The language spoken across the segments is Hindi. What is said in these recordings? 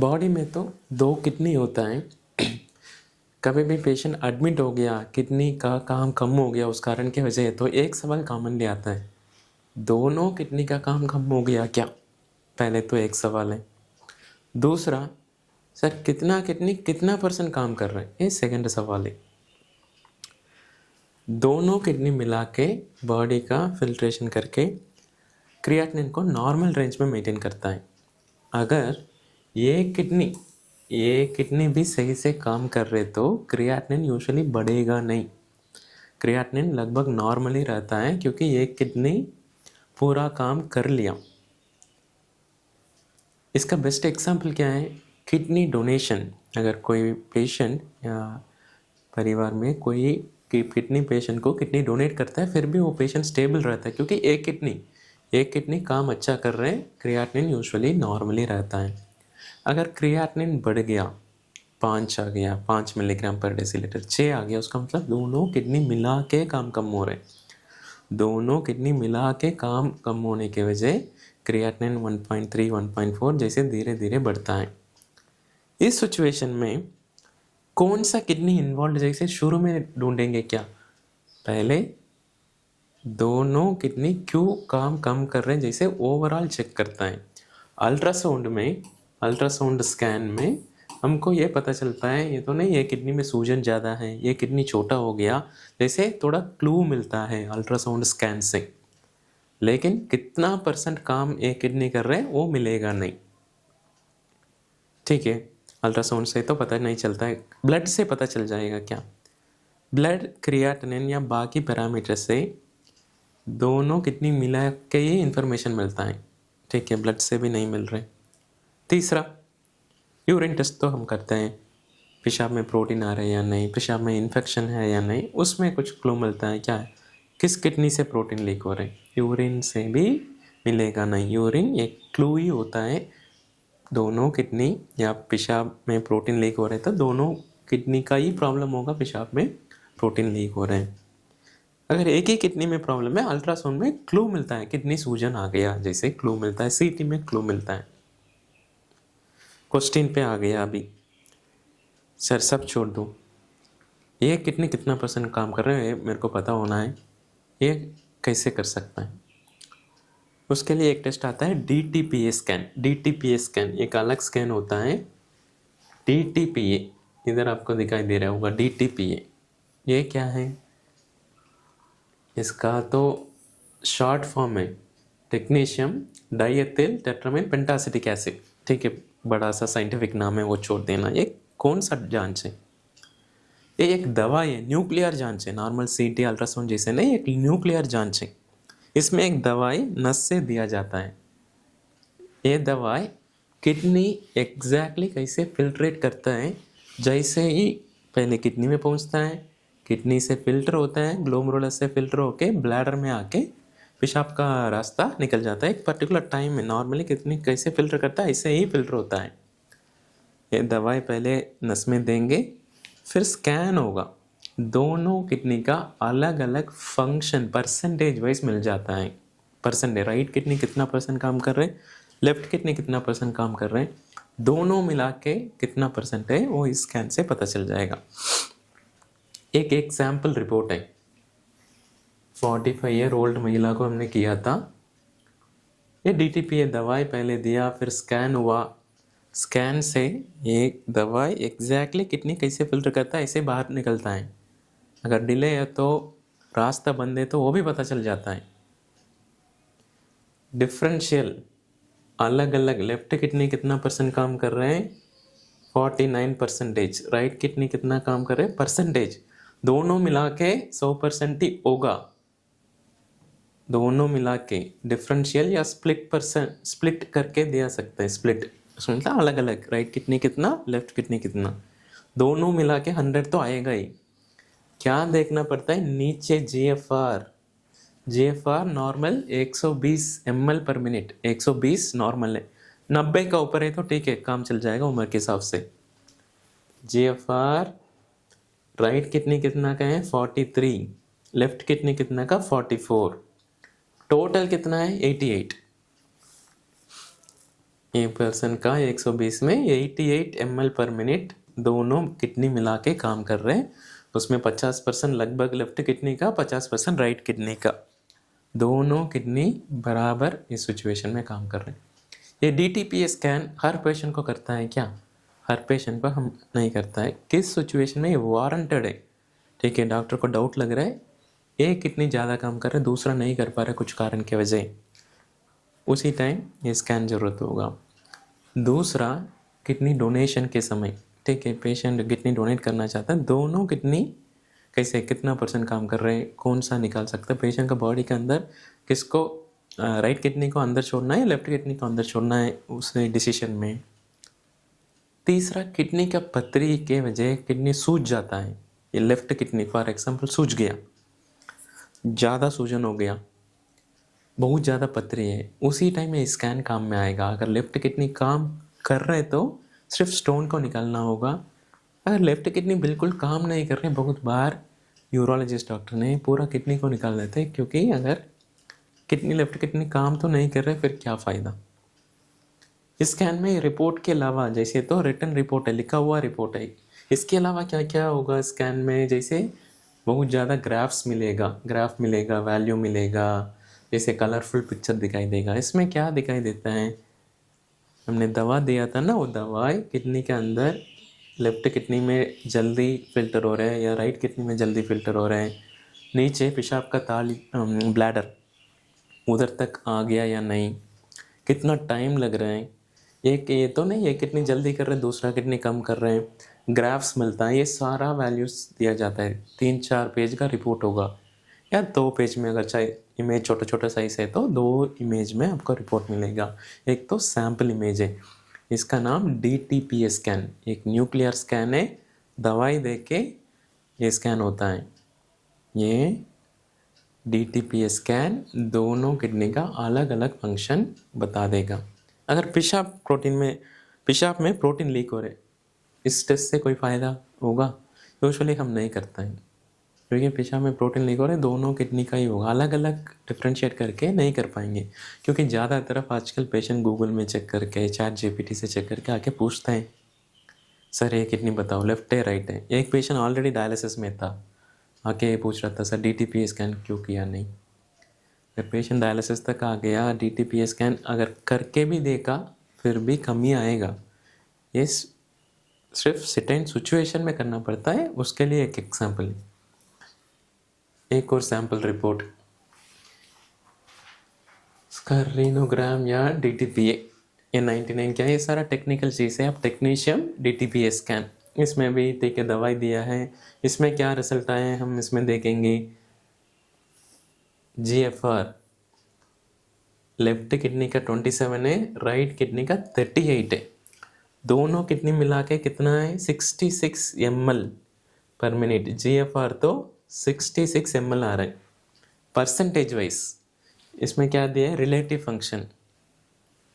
बॉडी में तो दो किडनी होता है। कभी भी पेशेंट एडमिट हो गया, किडनी का काम कम हो गया उस कारण की वजह, तो एक सवाल कॉमनली आता है, दोनों किडनी का काम कम हो गया क्या? पहले तो एक सवाल है। दूसरा, सर कितना किडनी कितना % काम कर रहा है, ये सेकंड सवाल है। दोनों किडनी मिला के बॉडी का फिल्ट्रेशन करके क्रिएटिनिन को नॉर्मल रेंज में मेंटेन करता है। अगर ये किडनी भी सही से काम कर रहे तो क्रिएटिनिन यूजुअली बढ़ेगा नहीं, क्रिएटिनिन लगभग नॉर्मल ही रहता है, क्योंकि ये किडनी पूरा काम कर लिया। इसका बेस्ट एग्जाम्पल क्या है? Kidney donation. अगर कोई पेशेंट या परिवार में कोई किडनी पेशेंट को किडनी डोनेट करता है, फिर भी वो पेशेंट स्टेबल रहता है, क्योंकि एक किडनी काम अच्छा कर रहे हैं, क्रिएटिनिन यूजुअली नॉर्मली रहता है। अगर क्रिएटिनिन बढ़ गया, 5 आ गया, 5 मिलीग्राम पर डेसीलीटर, 6 आ गया, उसका मतलब दोनों किडनी मिला के काम कम हो रहे। दोनों किडनी मिला के काम कम होने की वजह क्रिएटिनिन 1.3, 1.4 जैसे धीरे धीरे बढ़ता है। इस सिचुएशन में कौन सा किडनी इन्वॉल्व जैसे शुरू में ढूंढेंगे क्या? पहले दोनों किडनी क्यों काम कम कर रहे हैं जैसे ओवरऑल चेक करता है। अल्ट्रासाउंड स्कैन में हमको ये पता चलता है, ये तो नहीं ये किडनी में सूजन ज़्यादा है, ये किडनी छोटा हो गया, जैसे थोड़ा क्लू मिलता है अल्ट्रासाउंड स्कैन से। लेकिन कितना % काम एक किडनी कर रहे हैं वो मिलेगा नहीं। ठीक है, अल्ट्रासाउंड से तो पता नहीं चलता है, ब्लड से पता चल जाएगा क्या? ब्लड क्रिएटिनिन या बाकी पैरामीटर से दोनों किडनी मिला के ही इंफॉर्मेशन मिलता है। ठीक है, ब्लड से भी नहीं मिल रहे। तीसरा, यूरिन टेस्ट तो हम करते हैं, पेशाब में प्रोटीन आ रहे हैं या नहीं, पेशाब में इन्फेक्शन है या नहीं, उसमें कुछ क्लू मिलता है क्या है, किस किडनी से प्रोटीन लीक हो रहे हैं। यूरिन से भी मिलेगा नहीं, यूरिन एक क्लू ही होता है। दोनों किडनी या पेशाब में प्रोटीन लीक हो रहे हैं तो दोनों किडनी का ही प्रॉब्लम होगा, पेशाब में प्रोटीन लीक हो रहे हैं। अगर एक ही किडनी में प्रॉब्लम है, अल्ट्रासाउंड में क्लू मिलता है, किडनी सूजन आ गया जैसे क्लू मिलता है, सीटी में क्लू मिलता है। क्वेश्चन पे आ गया अभी, सर सब छोड़ दो, ये किडनी कितना % काम कर रहे हैं मेरे को पता होना है, ये कैसे कर सकता है? उसके लिए एक टेस्ट आता है DTPA स्कैन। DTPA स्कैन एक अलग स्कैन होता है। DTPA इधर आपको दिखाई दे रहा होगा, DTPA ये क्या है? इसका तो शॉर्ट फॉर्म है टेक्नीशियम डाइएथिल टेट्रामेन पेंटासिटिक एसिड। ठीक है, बड़ा सा साइंटिफिक नाम है, वो छोड़ देना। ये कौन सा जांच है? ये एक दवाई है, न्यूक्लियर जांच है, नॉर्मल CT अल्ट्रासाउंड जैसे नहीं, एक न्यूक्लियर जांच है। इसमें एक दवाई नस से दिया जाता है। ये दवाई किडनी एग्जैक्टली कैसे फिल्ट्रेट करता है, जैसे ही पहले किडनी में पहुंचता है, किडनी से फिल्टर होता है, ग्लोमेरुलस से फिल्टर होके ब्लैडर में आके पेशाब का रास्ता निकल जाता है। एक पर्टिकुलर टाइम में नॉर्मली किडनी कैसे फिल्टर करता है, ऐसे ही फिल्टर होता है। ये दवाई पहले नस में देंगे, फिर स्कैन होगा, दोनों किडनी का अलग अलग फंक्शन परसेंटेज वाइज मिल जाता है। परसेंटेज, राइट किडनी कितना % काम कर रहे हैं, लेफ्ट किडनी कितना % काम कर रहे हैं, दोनों मिला के कितना % है वो इस स्कैन से पता चल जाएगा। एक एग्जाम्पल रिपोर्ट है, 45 ईयर ओल्ड महिला को हमने किया था। ये DTPA दवाई पहले दिया, फिर स्कैन हुआ, स्कैन से ये दवाई एग्जैक्टली किडनी कैसे फिल्टर करता है ऐसे बाहर निकलता है। अगर डिले है तो रास्ता बंद है तो वो भी पता चल जाता है। डिफरेंशियल अलग अलग, लेफ्ट किडनी कितना % काम कर रहे हैं, 49%, राइट किडनी कितना काम कर रहे हैं, परसेंटेज, दोनों मिला के 100% ही होगा। दोनों मिला के डिफरेंशियल या स्प्लिट करके दिया सकता है। स्प्लिट मतलब अलग अलग, राइट किडनी कितना, लेफ्ट किडनी कितना, दोनों मिला के 100 तो आएगा ही। क्या देखना पड़ता है, नीचे GFR नॉर्मल 120 ml पर मिनट, 120 नॉर्मल है, 90 का ऊपर है तो ठीक है, काम चल जाएगा उम्र के हिसाब से। GFR राइट किडनी कितना का है, 43, लेफ्ट किडनी कितना का, 44, टोटल कितना है, 88। एक पर्सन का 120 में 88 ml पर मिनट दोनों किडनी मिला के काम कर रहे हैं। उसमें 50% लगभग लेफ्ट किडनी का, 50% राइट किडनी का, दोनों किडनी बराबर इस सिचुएशन में काम कर रहे हैं। ये DTPA स्कैन हर पेशेंट को करता है क्या? हर पेशेंट को हम नहीं करता है। किस सिचुएशन में ये वारंटेड है? ठीक है, डॉक्टर को डाउट लग रहा है एक किडनी ज़्यादा काम कर रहा है, दूसरा नहीं कर पा रहा कुछ कारण की वजह, उसी टाइम ये स्कैन ज़रूरत होगा। दूसरा, किडनी डोनेशन के समय, ठीक है, पेशेंट किडनी डोनेट करना चाहता है, दोनों किडनी कैसे कितना % काम कर रहे हैं, कौन सा निकाल सकता है पेशेंट का बॉडी के अंदर, किसको राइट किडनी को अंदर छोड़ना है, लेफ्ट किडनी को अंदर छोड़ना है, उस डिसीजन में। तीसरा, किडनी का पथरी के वजह किडनी सूज जाता है। ये लेफ्ट किडनी फॉर एग्जांपल सूज गया, ज़्यादा सूजन हो गया, बहुत ज़्यादा पथरी है, उसी टाइम में स्कैन काम में आएगा। अगर लेफ्ट किडनी काम कर रहे तो सिर्फ स्टोन को निकालना होगा। अगर लेफ्ट किडनी बिल्कुल काम नहीं कर रहे, बहुत बार यूरोलॉजिस्ट डॉक्टर ने पूरा किडनी को निकाल देते हैं, क्योंकि अगर लेफ्ट किडनी काम तो नहीं कर रहे फिर क्या फ़ायदा। स्कैन में रिपोर्ट के अलावा, जैसे तो रिटन रिपोर्ट है, लिखा हुआ रिपोर्ट है, इसके अलावा क्या क्या होगा स्कैन में? जैसे बहुत ज़्यादा ग्राफ मिलेगा, वैल्यू मिलेगा, जैसे कलरफुल पिक्चर दिखाई देगा। इसमें क्या दिखाई देता है? हमने दवा दिया था ना, वो दवाई किडनी के अंदर लेफ्ट किडनी में जल्दी फिल्टर हो रहा है या राइट किडनी में जल्दी फिल्टर हो रहा है, नीचे पेशाब का ताली ब्लैडर उधर तक आ गया या नहीं, कितना टाइम लग रहा है, एक ये तो नहीं एक किडनी जल्दी कर रहे हैं, दूसरा किडनी कम कर रहे हैं, ग्राफ्स मिलता है, ये सारा वैल्यूज़ दिया जाता है। 3-4 पेज का रिपोर्ट होगा या 2 पेज में, अगर चाहे इमेज छोटा छोटा साइज है तो 2 इमेज में आपको रिपोर्ट मिलेगा। एक तो सैम्पल इमेज है, इसका नाम DTPA स्कैन, एक न्यूक्लियर स्कैन है, दवाई दे के ये स्कैन होता है। ये DTPA स्कैन दोनों किडनी का अलग अलग फंक्शन बता देगा। अगर पेशाब में प्रोटीन लीक हो रहे, इस टेस्ट से कोई फ़ायदा होगा? यूजुअली हम नहीं करते हैं, क्योंकि पेशाब में प्रोटीन लीक हो रहे दोनों किडनी का ही होगा। अलग अलग डिफ्रेंशिएट करके नहीं कर पाएंगे, क्योंकि ज़्यादा तरफ आजकल पेशेंट गूगल में चेक करके, ChatGPT से चेक करके आके पूछते हैं, सर ये किडनी बताओ लेफ्ट है राइट है। एक पेशेंट ऑलरेडी डायलिसिस में था, आके पूछ रहा था सर DTPA स्कैन क्यों किया नहीं। अगर पेशेंट डायलिसिस तक आ गया, DTPA स्कैन अगर करके भी देखा फिर भी कमी आएगा, ये सिर्फ सर्टेन सिचुएशन में करना पड़ता है। उसके लिए एक एग्जाम्पल है, एक और सैम्पल रिपोर्ट, इसका रीनोग्राम या DTPA, ये 99 क्या है, ये सारा टेक्निकल चीज़ है। अब टेक्नीशियन DTPA स्कैन, इसमें भी ठीक है दवाई दिया है, इसमें क्या रिजल्ट आए हम इसमें देखेंगे। GFR लेफ्ट किडनी का 27 है, राइट किडनी का 38 है, दोनों किडनी मिला के कितना है 66 ml पर मिनट। GFR तो 66 ml आ रहा है। परसेंटेज वाइज इसमें क्या दिया है, रिलेटिव फंक्शन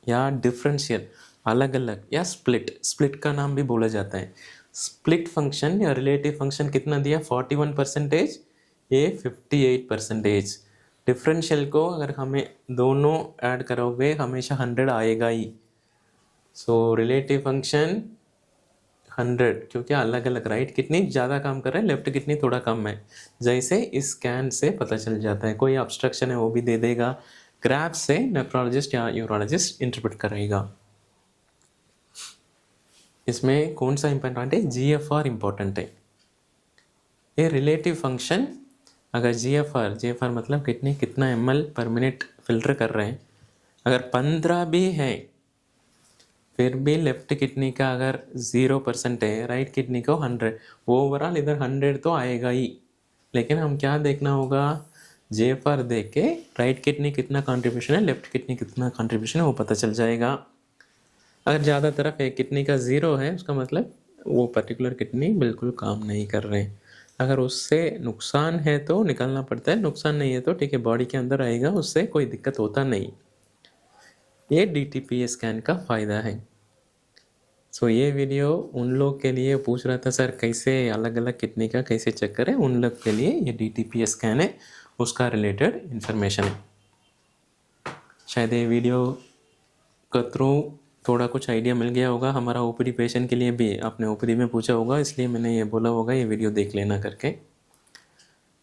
या डिफरेंशियल, अलग अलग, या स्प्लिट का नाम भी बोला जाता है। स्प्लिट फंक्शन या रिलेटिव फंक्शन कितना दिया, 41%, ये 58%। डिफरेंशियल को अगर हमें दोनों ऐड करोगे हमेशा 100 आएगा ही। सो रिलेटिव फंक्शन 100, क्योंकि अलग अलग राइट किडनी ज़्यादा काम कर रहे हैं, लेफ्ट किडनी थोड़ा कम है, जैसे इस स्कैन से पता चल जाता है। कोई ऑब्स्ट्रक्शन है वो भी दे देगा, ग्राफ से नेफ्रोलॉजिस्ट या यूरोलॉजिस्ट इंटरप्रेट करेगा। इसमें कौन सा इंपॉर्टेंट है, GFR इंपॉर्टेंट है। ये रिलेटिव फंक्शन, अगर GFR मतलब किडनी कितना ml पर मिनट फिल्टर कर रहे हैं, अगर 15 भी है फिर भी लेफ्ट किडनी का अगर 0% है, राइट किडनी को 100, ओवरऑल इधर 100 तो आएगा ही। लेकिन हम क्या देखना होगा, GFR देख के राइट किडनी कितना कंट्रीब्यूशन है, लेफ्ट किडनी कितना कंट्रीब्यूशन है वो पता चल जाएगा। अगर ज़्यादा तरफ एक किडनी का 0 है, उसका मतलब वो पर्टिकुलर किडनी बिल्कुल काम नहीं कर रहे। अगर उससे नुकसान है तो निकालना पड़ता है, नुकसान नहीं है तो ठीक है बॉडी के अंदर आएगा, उससे कोई दिक्कत होता नहीं। ये DTPA स्कैन का फ़ायदा है। सो ये वीडियो उन लोग के लिए पूछ रहा था सर कैसे अलग अलग किडनी का कैसे चेक करें, उन लोग के लिए ये DTPA स्कैन है, उसका रिलेटेड इन्फॉर्मेशन है। शायद ये वीडियो के थ्रू थोड़ा कुछ आइडिया मिल गया होगा। हमारा ओपीडी पेशेंट के लिए भी आपने ओपीडी में पूछा होगा, इसलिए मैंने ये बोला होगा ये वीडियो देख लेना करके।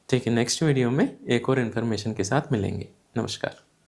ठीक है, नेक्स्ट वीडियो में एक और इन्फॉर्मेशन के साथ मिलेंगे। नमस्कार।